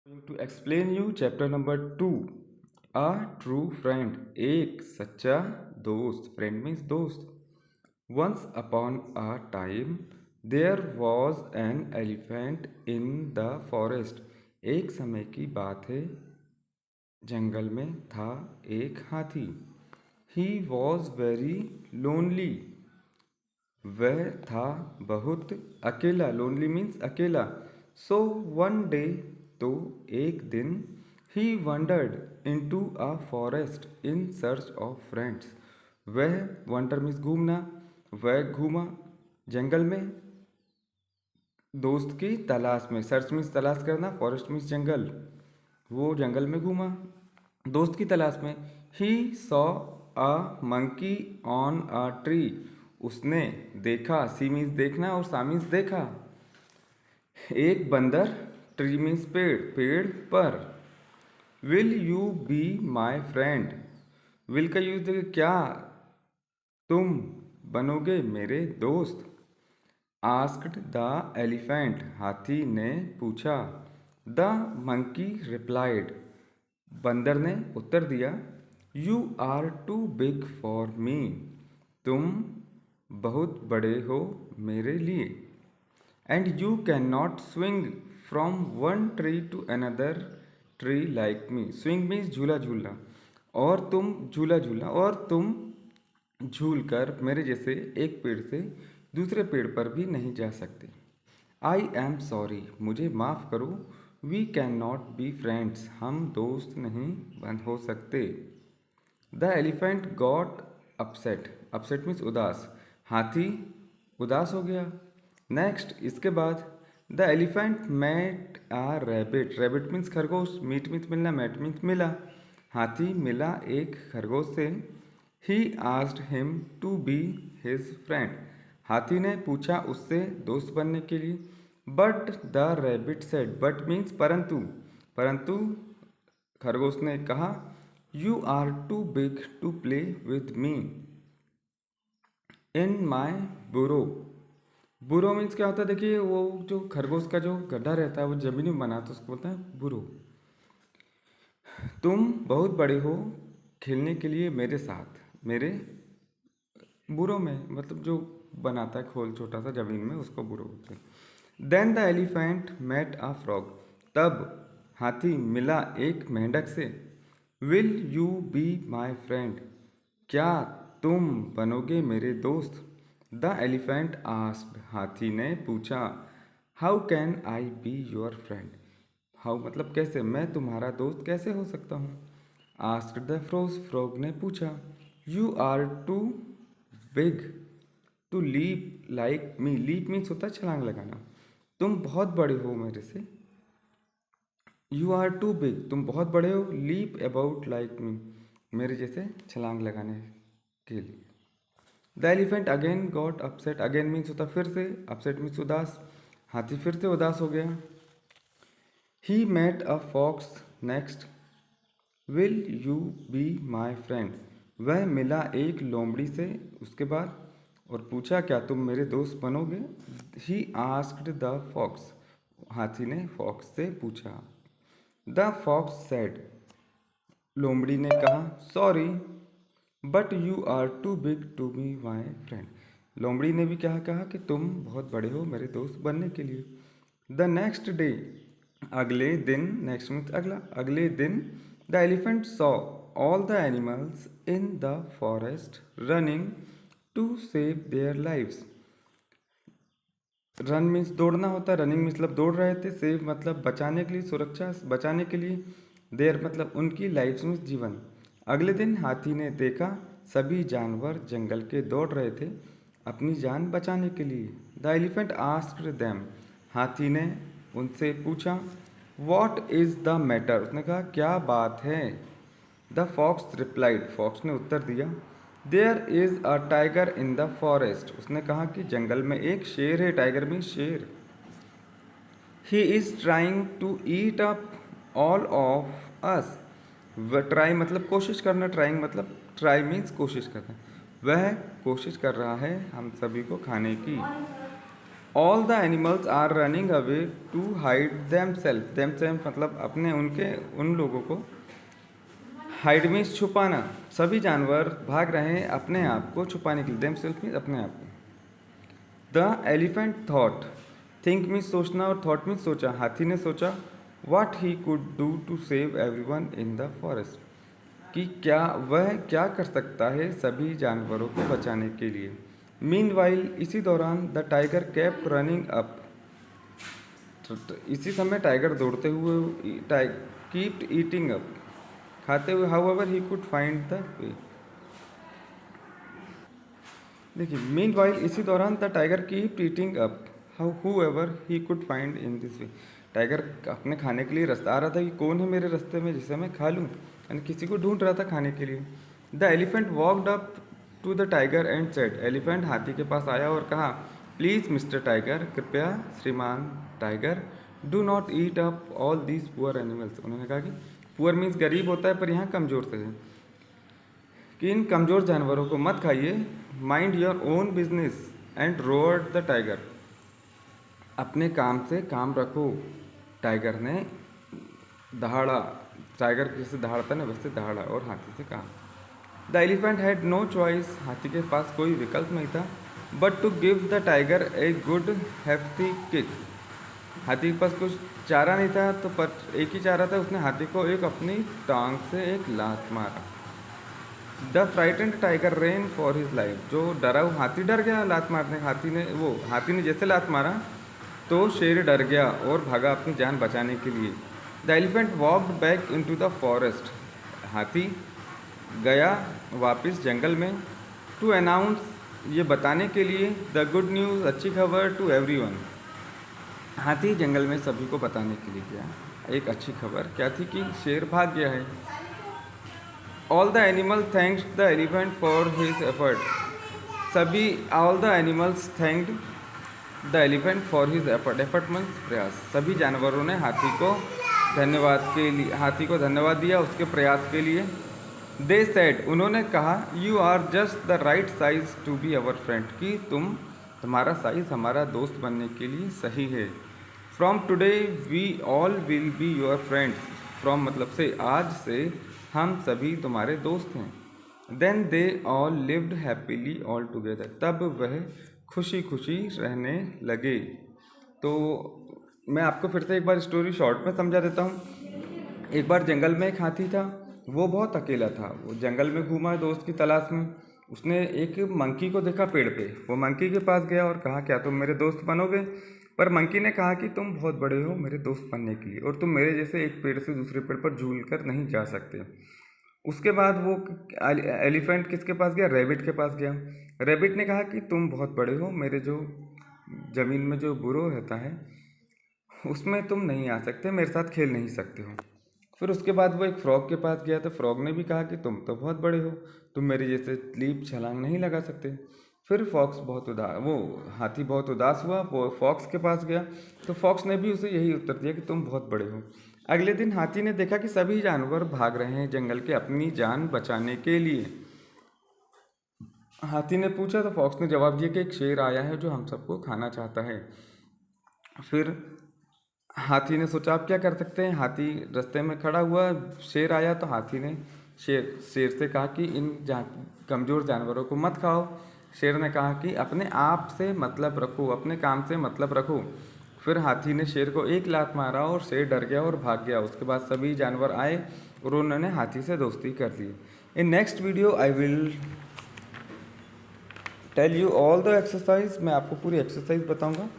going to explain you chapter number 2, a true friend. एक सच्चा दोस्त. Friend means दोस्त. Once upon a time there was an elephant in the forest. एक समय की बात है, जंगल में था एक हाथी. He was very lonely. वह था बहुत अकेला. लोनली मीन्स अकेला. सो वन डे, तो एक दिन, he wandered into a forest in search of friends. वह वंडर मीन्स घूमना. वह घूमा जंगल में दोस्त की तलाश में. सर्च मीन्स तलाश करना, फॉरेस्ट मीन्स जंगल. वो जंगल में घूमा दोस्त की तलाश में. He saw a monkey on a tree. उसने देखा. सी मीन्स देखना और सा मीन्स देखा. एक बंदर. ट्री मीन्स पेड़, पेड़ पर. Will you be my friend. Will का यूज देखिए, क्या तुम बनोगे मेरे दोस्त. Asked the elephant. हाथी ने पूछा. The monkey replied. बंदर ने उत्तर दिया. You are too big for me. तुम बहुत बड़े हो मेरे लिए. And you can not swing from one tree to another tree like me. Swing means झूला झूलना. और तुम झूला झूलना और तुम झूल कर मेरे जैसे एक पेड़ से दूसरे पेड़ पर भी नहीं जा सकते. I am sorry. मुझे माफ़ करो. We can not be friends. हम दोस्त नहीं बन हो सकते. The elephant got upset. Upset means उदास. हाथी उदास हो गया. नेक्स्ट, इसके बाद, the elephant met a rabbit. Rabbit means खरगोश. मीट मीन्स मिलना, मेट मीन्स मिला. हाथी मिला एक खरगोश से. He asked him to be his friend. हाथी ने पूछा उससे दोस्त बनने के लिए. But the rabbit said. But means परंतु. परंतु खरगोश ने कहा, you are too big to play with me in my burrow. Burrow means क्या होता है, देखिए वो जो खरगोश का जो गड्ढा रहता है वो जमीन में बना तो उसको बोलते हैं बुरो. तुम बहुत बड़े हो खेलने के लिए मेरे साथ. मेरे बुरो में मतलब जो बनाता है खोल छोटा सा जमीन में, उसको बुरो बोलते हैं. Then the elephant met a frog. तब हाथी मिला एक मेंढक से. Will you be my friend. क्या तुम बनोगे मेरे दोस्त. The elephant asked. हाथी ने पूछा. How can I be your friend. How मतलब कैसे, मैं तुम्हारा दोस्त कैसे हो सकता हूँ. Asked the frog. फ्रॉग ने पूछा. You are too big to leap like me. Leap means होता है छलांग लगाना. तुम बहुत बड़े हो मेरे से. यू आर टू बिग, तुम बहुत बड़े हो. लीप अबाउट लाइक मी, मेरे जैसे छलांग लगाने के लिए. The elephant again got upset. Again means होता फिर से, अपसेट मीन्स उदास. हाथी फिर से उदास हो गया. He met a fox next. Will you be my friend. वह मिला एक लोमड़ी से उसके बाद और पूछा, क्या तुम मेरे दोस्त बनोगे. He asked the fox. हाथी ने फॉक्स से पूछा. The fox said. लोमड़ी ने कहा, sorry but you are too big to be my friend. लोमड़ी ने भी क्या कहा कि तुम बहुत बड़े हो मेरे दोस्त बनने के लिए. The next day. अगले दिन. नेक्स्ट मीन्स अगला. अगले दिन the elephant saw all the animals in the forest running to save their lives. Run means दौड़ना होता है. रनिंग मतलब दौड़ रहे थे. सेव मतलब बचाने के लिए, सुरक्षा बचाने के लिए. देयर मतलब उनकी, लाइफ मीन्स जीवन. अगले दिन हाथी ने देखा सभी जानवर जंगल के दौड़ रहे थे अपनी जान बचाने के लिए. The elephant asked them. हाथी ने उनसे पूछा. What is the matter. उसने कहा क्या बात है. The fox replied. फॉक्स ने उत्तर दिया. There is a tiger in the forest. उसने कहा कि जंगल में एक शेर है. टाइगर मीन्स शेर. He is trying to eat up all of us. वह ट्राई मतलब कोशिश करना. ट्राइंग मतलब ट्राई मीन्स कोशिश करना. वह कोशिश कर रहा है हम सभी को खाने की. All the animals are running away to hide them self मतलब अपने उनके उन लोगों को, हाइड मीन्स छुपाना, सभी जानवर भाग रहे हैं अपने आप को छुपाने के लिए, देम सेल्फ मीन्स अपने आप को। The elephant thought, think means सोचना और थॉट मीन्स सोचा, हाथी ने सोचा what he could do to save everyone in the forest, कि वह क्या कर सकता है सभी जानवरों को बचाने के लिए। मीनवाइल, इसी दौरान the tiger kept running up, इसी समय टाइगर दौड़ते हुए कीप्ट ईटिंग अप, खाते हुए, however he could find the way. देखिए, मीनवाइल, इसी दौरान the tiger kept eating up however he could find in this way, tiger अपने खाने के लिए रास्ता आ रहा था कि कौन है मेरे रास्ते में जिसे मैं खा लूँ, यानी किसी को ढूंढ रहा था खाने के लिए। The elephant walked up to the tiger and said, elephant हाथी के पास आया और कहा प्लीज़ मिस्टर टाइगर, कृपया श्रीमान tiger, do not eat up all these poor animals. उन्होंने कहा कि पुअर मीन्स गरीब होता है, पर यहाँ कमज़ोर से है, कि इन कमज़ोर जानवरों को मत खाइए। Mind your own business and roared the tiger, अपने काम से काम रखो। टाइगर ने दहाड़ा, टाइगर जैसे दहाड़ता ना वैसे दहाड़ा और हाथी से कहा। The elephant had no choice, हाथी के पास कोई विकल्प नहीं था, but to give the tiger a good hefty kick, हाथी के पास कुछ चारा नहीं था तो पर एक ही चारा था, उसने हाथी को एक अपनी टांग से एक लात मारा। The frightened tiger rain for his life, जो डरा हुआ हाथी डर गया लात मारने, हाथी ने जैसे लात मारा तो शेर डर गया और भागा अपनी जान बचाने के लिए। The elephant walked back into the forest, हाथी गया वापस जंगल में। टू अनाउंस, ये बताने के लिए, द गुड न्यूज़, अच्छी खबर, टू एवरीवन, हाथी जंगल में सभी को बताने के लिए गया। एक अच्छी खबर क्या थी कि शेर भाग गया है। All the animal thanks the elephant for his effort, all the animals thanked the elephant for his effort, effort means प्रयास, सभी जानवरों ने हाथी को धन्यवाद दिया उसके प्रयास के लिए। दे सेड, उन्होंने कहा, you are just the right size to be our friend, कि तुम्हारा साइज हमारा दोस्त बनने के लिए सही है। From today we all will be your friends, from मतलब से, आज से हम सभी तुम्हारे दोस्त हैं। Then they all lived happily all together, तब वह खुशी खुशी रहने लगे। तो मैं आपको फिर से एक बार स्टोरी शॉर्ट में समझा देता हूँ। एक बार जंगल में एक हाथी था, वो बहुत अकेला था, वो जंगल में घूमा दोस्त की तलाश में। उसने एक मंकी को देखा पेड़ पे, वो मंकी के पास गया और कहा क्या तुम मेरे दोस्त बनोगे? पर मंकी ने कहा कि तुम बहुत बड़े हो मेरे दोस्त बनने के लिए, और तुम मेरे जैसे एक पेड़ से दूसरे पेड़ पर झूल कर नहीं जा सकते। उसके बाद वो एलिफेंट किसके पास गया? रैबिट के पास गया। रैबिट ने कहा कि तुम बहुत बड़े हो, मेरे जो ज़मीन में जो बुरो रहता है उसमें तुम नहीं आ सकते, मेरे साथ खेल नहीं सकते हो। फिर उसके बाद वो एक फ्रॉग के पास गया तो फ्रॉग ने भी कहा कि तुम तो बहुत बड़े हो, तुम मेरे जैसे लीप छलांग नहीं लगा सकते। फिर हाथी बहुत उदास हुआ, वो फॉक्स के पास गया तो फॉक्स ने भी उसे यही उत्तर दिया कि तुम बहुत बड़े हो। अगले दिन हाथी ने देखा कि सभी जानवर भाग रहे हैं जंगल के अपनी जान बचाने के लिए। हाथी ने पूछा तो फॉक्स ने जवाब दिया कि एक शेर आया है जो हम सबको खाना चाहता है। फिर हाथी ने सोचा आप क्या कर सकते हैं। हाथी रास्ते में खड़ा हुआ, शेर आया तो हाथी ने शेर से कहा कि इन कमज़ोर जानवरों को मत खाओ। शेर ने कहा कि अपने आप से मतलब रखो, अपने काम से मतलब रखो। फिर हाथी ने शेर को एक लात मारा और शेर डर गया और भाग गया। उसके बाद सभी जानवर आए और उन्होंने हाथी से दोस्ती कर ली। In next video I will tell you all the exercise, मैं आपको पूरी एक्सरसाइज बताऊंगा।